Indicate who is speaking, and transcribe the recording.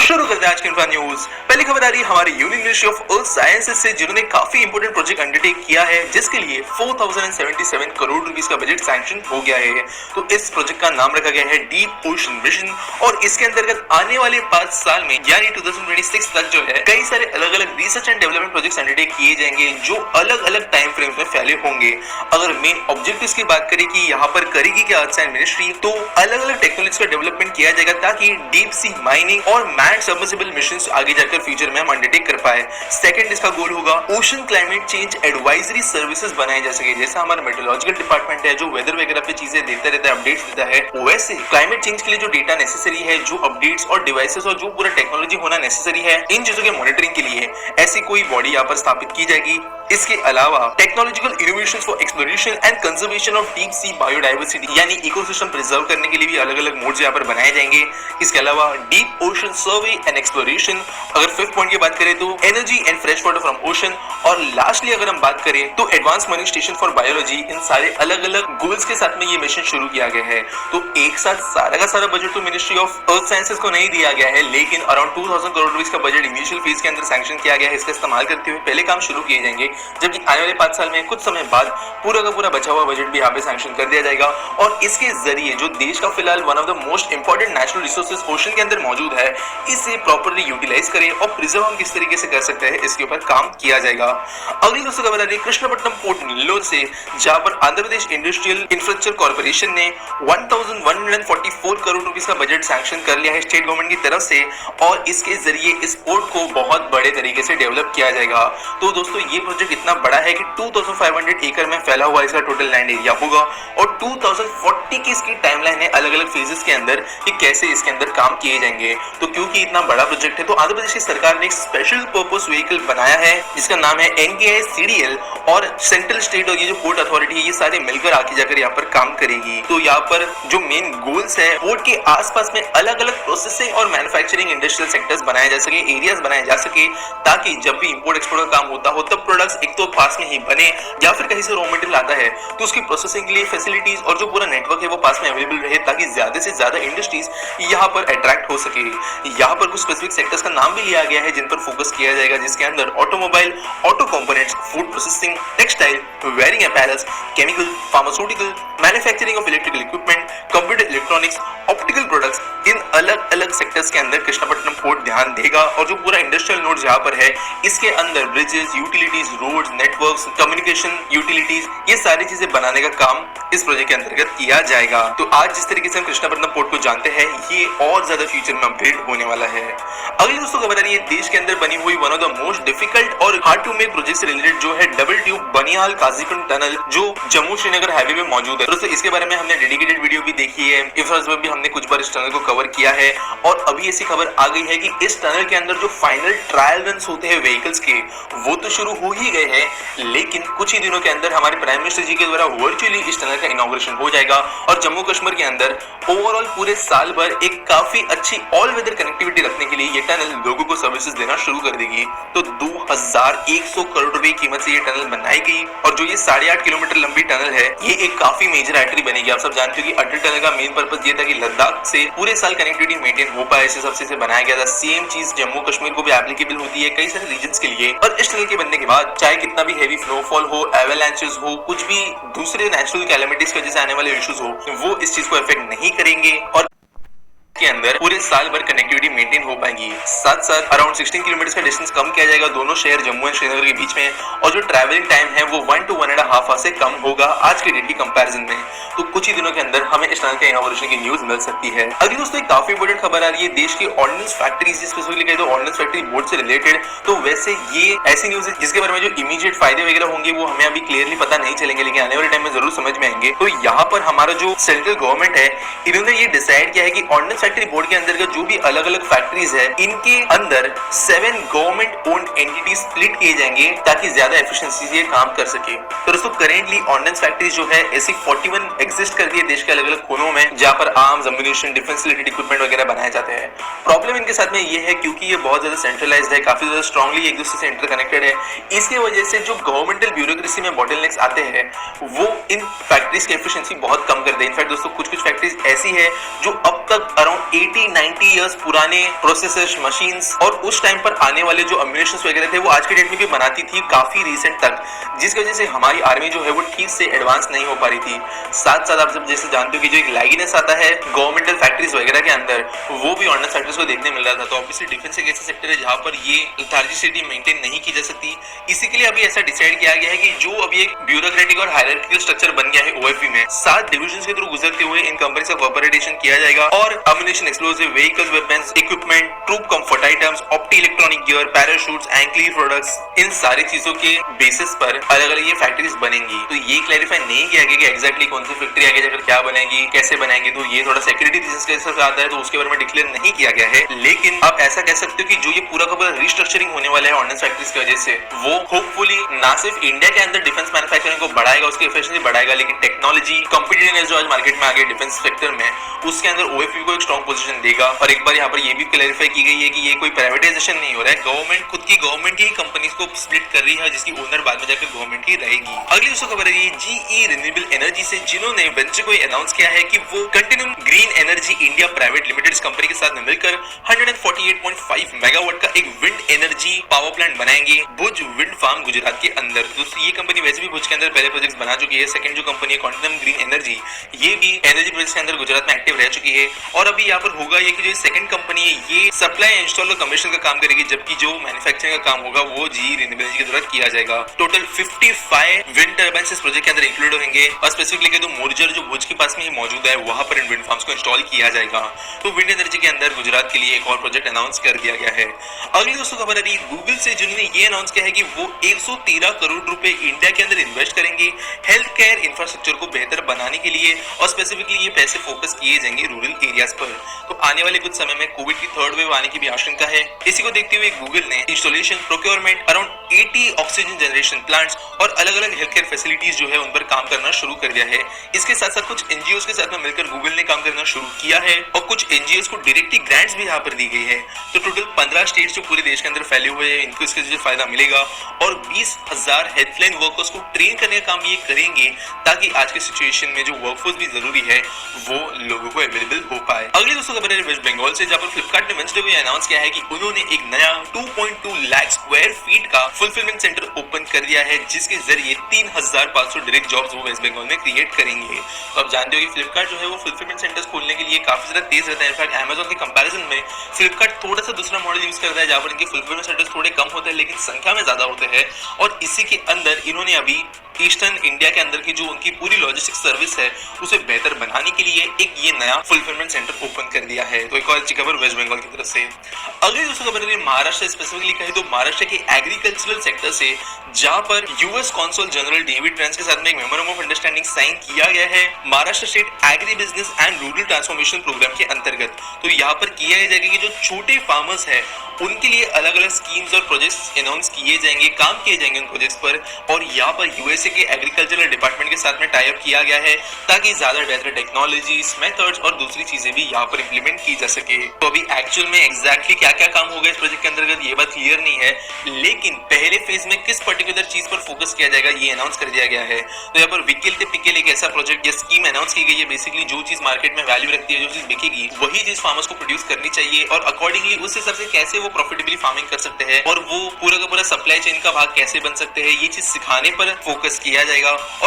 Speaker 1: शुरू करते हैं आज की न्यूज। पहली खबर आ रही है हमारे union ministry of earth sciences से, जिन्होंने काफी इंपोर्टेंट प्रोजेक्ट अंडरटेक किया है, जिसके लिए 4077 करोड़ रुपीस का बजट सैंक्शन हो गया है। तो इस प्रोजेक्ट का नाम रखा गया है डीप ओशन मिशन, और इसके अंतर्गत आने वाले 5 साल में यानी 2026 तक जो है कई सारे अलग अलग research and development project undertake किए जाएंगे, जो अलग अलग टाइम फ्रेम में फैले होंगे। अगर मेन ऑब्जेक्टिव्स की बात करें कि यहाँ पर करेगी क्या अर्थ साइंस मिनिस्ट्री, तो अलग अलग टेक्नोलॉजी का डेवलपमेंट किया जाएगा ताकि डीप सी माइनिंग और मैन सबमर्सिबल मिशंस आगे जाकर फ्यूचर में हम अंडरटेक कर पाए। सेकंड इसका गोल होगा ocean climate change advisory services बनाए जा सके। जैसा हमारा मेट्रोलॉजिकल डिपार्टमेंट है जो वेदर वगैरह पे चीजें देता रहता है, अपडेट्स देता है, वैसे क्लाइमेट चेंज के लिए जो डेटा नेसेसरी है, जो अपडेट्स और डिवाइसेस और जो पूरा टेक्नोलॉजी होना नेसेसरी है, इन चीजों के मॉनिटरिंग के लिए ऐसी कोई बॉडी यहाँ पर स्थापित की जाएगी। इसके अलावा technological innovations for exploration and conservation of deep sea biodiversity यानी इकोसिस्टम प्रिजर्व करने के लिए भी अलग अलग मोड्स यहाँ पर बनाए जाएंगे। इसके अलावा deep ocean survey and exploration, अगर फिफ्थ पॉइंट की बात करें तो energy and fresh water from ocean, और लास्टली अगर हम बात करें तो advance morning station for biology. इन सारे अलग अलग गोल्स के साथ में ये मिशन शुरू किया गया है। तो एक साथ सारा का सारा बजट तो मिनिस्ट्री ऑफ अर्थ साइंसेज को नहीं दिया गया है, लेकिन अराउंड 2000 करोड़ रुपीस का बजट इनिशियल फेज के अंदर सैंक्शन किया गया है। इसका इस्तेमाल करते हुए पहले काम शुरू किए जाएंगे, जबकि आने वाले 5 साल में कुछ समय बाद पूरा का पूरा बचा हुआ बजट भी यहाँ पे सैंक्शन कर दिया जाएगा। और इसके जरिए जो देश का फिलहाल one of the most important natural resources ocean के अंदर मौजूद है, इसे प्रॉपर्ली यूटिलाइज करें और प्रिजर्व हम किस तरीके से कर सकते हैं, इसके ऊपर काम किया जाएगा। अगली दोस्तों खबर आ रही है कृष्णपट्टनम पोर्ट नेल्लोर से, जहां पर Andhra Pradesh industrial infrastructure corporation ने 1144 करोड़ रुपीस का बजट सैंक्शन कर लिया है स्टेट गवर्नमेंट की तरफ से, और इसके जरिए इस पोर्ट को बहुत बड़े तरीके से डेवलप किया जाएगा। तो दोस्तों ये प्रोजेक्ट इतना बड़ा है कि 2500 एकड़ में फैला हुआ इसका टोटल लैंड एरिया होगा, और 2040 की इसकी टाइमलाइन है अलग अलग फेजेस के अंदर कि कैसे इसके अंदर काम किए जाएंगे। तो क्योंकि इतना बड़ा प्रोजेक्ट है, तो आंध्र प्रदेश की सरकार ने एक स्पेशल पर्पस व्हीकल बनाया है जिसका नाम है NKICDL, और सेंट्रल स्टेट और ये जो पोर्ट अथॉरिटी है, ये सारे मिलकर आके जाकर यहाँ पर काम करेगी। तो यहाँ पर जो मेन गोल्स है, पोर्ट के आसपास में अलग अलग प्रोसेसिंग और मैन्युफैक्चरिंग इंडस्ट्रियल सेक्टर्स बनाए जा सके, एरियाज बनाए जा सके, ताकि जब भी इंपोर्ट एक्सपोर्ट का काम होता हो तब प्रोडक्ट्स एक तो पास में ही बने, या फिर कहीं से रॉ मटेरियल आता है तो उसकी प्रोसेसिंग के लिए फैसिलिटीज और जो पूरा नेटवर्क है वो पास में अवेलेबल रहे, ताकि ज्यादा से ज्यादा इंडस्ट्रीज यहाँ पर अट्रैक्ट हो सके। यहाँ पर कुछ स्पेसिफिक सेक्टर्स का नाम भी लिया गया है जिन पर फोकस किया जाएगा, जिसके अंदर automobile, auto components, food processing, textile, wearing apparels, chemical, pharmaceutical, manufacturing of electrical equipment, computer electronics, optical products, इन अलग अलग सेक्टर्स के अंदर कृष्णपट्टनम पोर्ट ध्यान देगा। और जो पूरा इंडस्ट्रियल नोड जहाँ पर है, इसके अंदर bridges, utilities, roads, networks, communication utilities, ये सारी चीजें बनाने का काम इस प्रोजेक्ट के अंतर्गत किया जाएगा। तो आज जिस तरीके से हम कृष्णपट्टनम पोर्ट को जानते हैं, ये और ज्यादा फ्यूचर में अपडेट होने वाला है। अगली दोस्तों खबर आ रही है देश के अंदर बनी हुई one of the most difficult और हार्ड टू मेक प्रोजेक्ट से रिलेटेड, जो है double tube Banihal Qazigund tunnel, जो जम्मू श्रीनगर हाईवे में मौजूद है। दोस्तों इसके बारे में हमने डेडिकेटेड वीडियो भी देखी है, इंफ्रास्ट्रक्चर में भी हमने कुछ बार इस टनल को कवर किया है, और अभी ऐसी खबर आ गई है कि इस टनल के अंदर जो फाइनल ट्रायल रन्स होते हैं व्हीकल्स के, वो तो शुरू हो ही गए हैं, लेकिन कुछ ही दिनों के अंदर हमारे प्राइम मिनिस्टर जी के द्वारा वर्चुअली इस टनल का इनॉग्रेशन हो जाएगा, और जम्मू कश्मीर के अंदर ओवरऑल पूरे साल भर एक काफी अच्छी ऑल वेदर कनेक्टिविटी रखने के लिए ये टनल लोगों को सर्विसेज देना शुरू कर देगी। तो 2100 करोड़ रुपए की कीमत से ये टनल बनाई गई, और जो ये 8.5 किलोमीटर लंबी टनल है, ये एक काफी मेजर आर्टरी बनेगी। आप सब जानते हो कि अटल टनल का मेन पर्पस ये था कि लद्दाख से पूरे साल कनेक्टिविटी मेंटेन हो पाए, इस हिसाब से बनाया गया था। सेम चीज जम्मू कश्मीर को भी एप्लीकेबल होती है कई सारे रीजन्स के लिए। और इस टनल के बनने के बाद चाहे कितना भी हेवी स्नोफॉल हो, एवेलांचेस हो, कुछ भी दूसरे नेचुरल कैलेमिटीज की वजह से आने वाले इश्यूज हो, वो इस चीज को इफेक्ट नहीं करेंगे, और के अंदर पूरे साल भर कनेक्टिविटी मेंटेन हो पाएगी। साथ साथ अराउंड 16 किलोमीटर का डिस्टेंस कम किया जाएगा दोनों शहर जम्मू एंड श्रीनगर के बीच में, और जो ट्रैवलिंग टाइम है वो 1 to 1.5 आवर से कम होगा आज के डेट की कंपैरिजन में। तो कुछ ही दिनों के अंदर हमें इस टनल के इनॉग्रेशन की न्यूज मिल सकती है। अगली दोस्तों एक काफी इंपोर्टेंट खबर आ रही है देश की ऑर्डिनेंस फैक्ट्रीज, स्पेसिफिकली कहे तो ऑर्डिनेंस फैक्ट्री बोर्ड से रिलेटेड। तो वैसे ये ऐसी न्यूज है जिसके बारे में जो इमीडिएट फायदे वगैरह होंगे वो हमें अभी क्लियरली पता नहीं चलेंगे, लेकिन आने वाले टाइम में जरूर समझ में आएंगे। तो यहाँ पर हमारा जो सेंट्रल गवर्नमेंट है, इन्होंने ये डिसाइड किया है कि ऑर्डिनेंस फैक्ट्री बोर्ड के अंदर जो भी अलग अलग फैक्ट्रीज है, इनके इसके अंदर 7 गवर्नमेंट ओन्ड एंटिटीज स्प्लिट किए जाएंगे ताकि ज्यादा एफिशिएंसी से काम कर सके। तो दोस्तों करेंटली ऑर्डिनेंस फैक्ट्री जो है ऐसी 41 एग्जिस्ट करती है देश के अलग अलग कोनों में, जहां पर arms, ammunition, defence related equipment वगैरह बनाए जाते हैं। प्रॉब्लम इनके साथ में ये है क्योंकि ये बहुत ज्यादा सेंट्रलाइज्ड है, काफी ज्यादा स्ट्रांगली एक दूसरे से इंटरकनेक्टेड है। इसकी वजह से जो गवर्नमेंटल ब्यूरोक्रेसी में बॉटलनेक्स आते हैं वो इन फैक्ट्रीज की एफिशिएंसी बहुत कम कर दे। इनफैक्ट दोस्तों कुछ फैक्ट्रीज ऐसी है जो अब तक अराउंड 80-90 इयर्स पुराने प्रोसेसर्स, मशीन्स और उस टाइम पर आने वाले जो एम्युनिशंस वगैरह थे वो आज के डेट में भी बनाती थी काफी रिसेंट तक, जिसकी वजह से हमारी आर्मी जो है वो ठीक से एडवांस नहीं हो पा रही थी। साथ साथ आप सब जैसे जानते हो कि जो एक लैगिनेस आता है गवर्नमेंटल फैक्ट्रीज वगैरह के अंदर, वो भी ऑर्डिनेंस फैक्ट्रीज को देखने मिल रहा था। तो ऑब्वियसली डिफेंस एक ऐसा सेक्टर है जहां पर ये लेथार्जिसिटी मेंटेन नहीं की जा सकती। इसी के लिए अभी ऐसा डिसाइड किया गया है कि जो अभी एक ब्यूरोक्रेटिक और हायरार्किकल स्ट्रक्चर बन गया है ओएफबी में, 7 डिविजन्स के थ्रू गुजरते हुए इन कंपनीज का कोऑपरेशन किया जाएगा और ammunition, explosive, vehicles, weapons, equipment, troop comfort items, opto electronic gear, parachutes, enclave products, इन सारी चीजों के बेसिस पर अलग अलग ये फैक्ट्रीज बनेंगी। तो ये क्लैरिफाई नहीं किया गया कि एग्जैक्टली कौन सी फैक्ट्री आगे जाकर क्या बनेगी, कैसे बनेगी, तो ये थोड़ा सिक्योरिटी रीजंस के साथ आता है, तो उसके बारे में डिक्लेयर नहीं किया गया है। लेकिन आप ऐसा कह सकते हो कि जो ये पूरा का पूरा रिस्ट्रक्चरिंग होने वाला है ऑर्डिनेंस फैक्ट्रीज की वजह से, वो होपफुली ना सिर्फ इंडिया के अंदर डिफेंस मैन्युफैक्चरिंग को बढ़ाएगा, उसकी एफिशिएंसी बढ़ाएगा, लेकिन टेक्नोलॉजी कॉम्पिटिटिवनेस जो आज मार्केट में आ गई डिफेंस सेक्टर में, उसके अंदर ओएफबी को एक स्ट्रांग पोजीशन देगा। और एक बार यहाँ पर ये भी क्लैरिफाई की गई है कि ये कोई प्राइवेटाइजेशन नहीं हो रहा है, गवर्नमेंट खुद की गवर्नमेंट की कंपनीज को स्प्लिट कर रही है जिसकी ओनर बाद में जाकर गवर्नमेंट की रहेगी। अगली दोस्तों खबर है जीई रिन्यूएबल एनर्जी से, जिन्होंने वेंचर को अनाउंस किया है कि वो continuum green energy India private limited इस कंपनी के साथ मिलकर 148.5 मेगावाट का एक विंड एनर्जी पावर प्लांट बनाएंगे भुज विंड फार्म गुजरात के अंदर। दोस्तों ये कंपनी वैसे भी भुज के अंदर पहले प्रोजेक्ट्स बना चुकी है। सेकंड जो कंपनी है कंटिन्यूम ग्रीन एनर्जी, ये भी एनर्जी प्रोजेक्ट्स के अंदर गुजरात में एक्टिव रह चुकी है। और अभी यहाँ पर होगा ये कि जो सेकंड कंपनी है ये सप्लाई, इंस्टॉल और कमीशन का काम करेगी, जबकि जो मैन्युफैक्चरिंग का काम होगा वो जीई रिन्यूएबल एनर्जी के द्वारा किया जाएगा। टोटल 55 विंड टर्बाइन्स इस प्रोजेक्ट के अंदर इंक्लूड होंगे और स्पेसिफिकली तो मोरजर जो भुज के पास में ही मौजूद है वहां पर इन विंड फार्म्स को इंस्टॉल किया जाएगा। तो विंड एनर्जी के अंदर गुजरात के लिए एक और प्रोजेक्ट अनाउंस कर दिया गया है। अगली दोस्तों खबर है गूगल से, जिन्होंने ये अनाउंस किया है कि वो 113 करोड़ रुपए इंडिया के अंदर इन्वेस्ट करेंगे हेल्थ केयर इंफ्रास्ट्रक्चर को बेहतर बनाने के लिए, और स्पेसिफिकली ये पैसे फोकस किए जाएंगे रूरल एरियाज पर। तो आने वाले कुछ समय में कोविड की थर्ड वेव आने की भी आशंका है। इसी को देखते हुए गूगल ने installation, procurement, around 80 oxygen generation plants और अलग अलग हेल्थ केयर फैसिलिटीज जो है उन पर काम करना शुरू कर दिया है। इसके साथ साथ कुछ एनजीओ के साथ में मिलकर गूगल ने काम करना शुरू किया है और कुछ एनजीओ को डायरेक्टली ग्रांट्स भी यहाँ पर दी गई है। तो टोटल 15 स्टेट्स जो पूरे देश के अंदर फैले हुए हैं, इनको इसके जो फायदा मिलेगा और 20,000 हेल्थलाइन वर्कर्स को ट्रेन करने का काम ये करेंगे ताकि आज के सिचुएशन में जो वर्कफोर्स भी जरूरी है वो लोगों को अवेलेबल हो पाए। अगली दोस्तों खबर है वेस्ट बंगाल से, जहां पर फ्लिपकार्ट ने वेंचर को अनाउंस किया है कि उन्होंने एक नया 2.2 लाख स्क्वायर फीट का फुलफिलमेंट सेंटर ओपन कर दिया है, जिसके जरिए 3,500 डायरेक्ट जॉब्स वो वेस्ट बंगाल में क्रिएट करेंगे। तो आप जानते हो कि फ्लिपकार्ट जो है वो फुलफिलमेंट सेंटर्स खोलने के लिए काफी ज्यादा तेज रहता है। इनफैक्ट अमेज़न के कंपैरिजन में फ्लिपकार्ट थोड़ा सा दूसरा मॉडल यूज करता है, जहां पर इनके फुलफिलमेंट सेंटर्स थोड़े कम होते हैं लेकिन संख्या में ज्यादा होते हैं। और इसी के अंदर इन्होंने अभी ईस्टर्न इंडिया के अंदर की जो उनकी पूरी लॉजिस्टिक सर्विस है उसे बेहतर बनाने के लिए एक ये नया फुलफिलमेंट सेंटर ओपन कर दिया है। तो एक और अच्छी खबर वेस्ट बंगाल की तरफ से। अगली दूसरी खबर है महाराष्ट्र, स्पेसिफिकली कहें तो महाराष्ट्र के एग्रीकल्चरल सेक्टर से, जहां पर यूएस कॉन्सुल जनरल डेविड ट्रेंस के साथ में एक मेमोरेंडम ऑफ अंडरस्टैंडिंग साइन किया गया है Maharashtra state agri business and rural transformation programme के अंतर्गत। तो यहाँ पर किया जाएगा कि जो छोटे फार्मर्स है उनके लिए अलग अलग स्कीम्स और प्रोजेक्ट्स अनाउंस किए जाएंगे, काम किए जाएंगे उन प्रोजेक्ट्स पर, और यहाँ पर यूएसए के एग्रीकल्चरल डिपार्टमेंट के साथ में टाई अप किया गया है ताकि ज्यादा बेहतर टेक्नोलॉजीज, मेथड्स और दूसरी चीजें भी यहाँ पर इंप्लीमेंट की जा सके। तो अभी एक्चुअल में एग्जैक्टली क्या क्या काम होगा इस प्रोजेक्ट के अंतर्गत ये बात क्लियर नहीं है, लेकिन पहले फेज में किस पर्टिकुलर चीज पर फोकस किया जाएगा ये अनाउंस कर दिया गया है। तो यहाँ पर विकेल ते पिकेल एक ऐसा प्रोजेक्ट या स्कीम अनाउंस की गई है। बेसिकली जो चीज मार्केट में वैल्यू रखती है, जो चीज बिकेगी, वही चीज फार्मर्स को प्रोड्यूस करनी चाहिए और अकॉर्डिंगली उस हिसाब से कैसे वो प्रॉफिटेबली फार्मिंग कर सकते हैं और वो पूरा का पूरा सप्लाई चेन का भाग कैसे बन सकते हैं, ये चीज सिखाने पर फोकस किया जाएगा। और